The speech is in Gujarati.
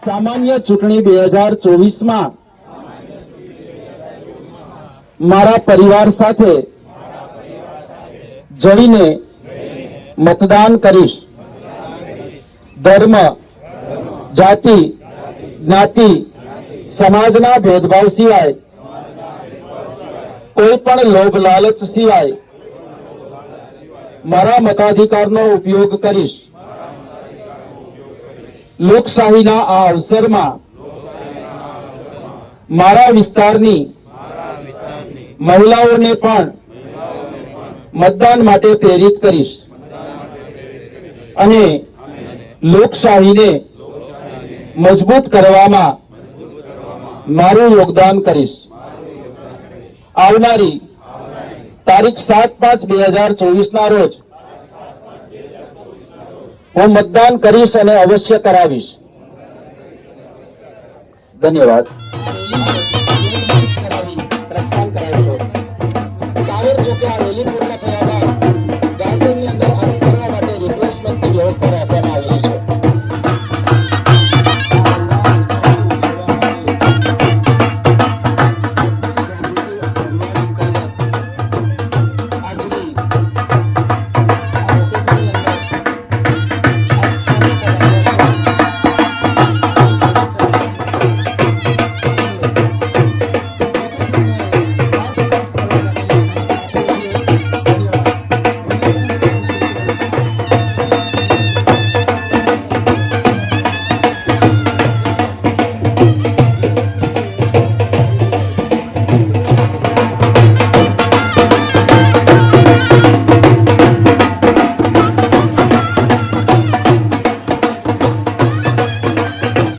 સામાન્ય ચૂંટણી 2024માં મારા પરિવાર સાથે જઈને મતદાન કરીશ. ધર્મ, જાતિ, જ્ઞાતિ, સમાજના ભેદભાવ સિવાય, કોઈ પણ લોભ લાલચ સિવાય મારા મતાધિકારનો ઉપયોગ કરીશ. લોકશાહીના આ અવસરમાં મારા વિસ્તારની મહિલાઓને પણ મતદાન માટે પ્રેરિત કરીશ અને લોકશાહીને મજબૂત કરવામાં મારું યોગદાન કરીશ. આવનારી તારીખ 7/5/2024ના રોજ હું મતદાન કરીશ અને અવશ્ય કરાવીશ. ધન્યવાદ.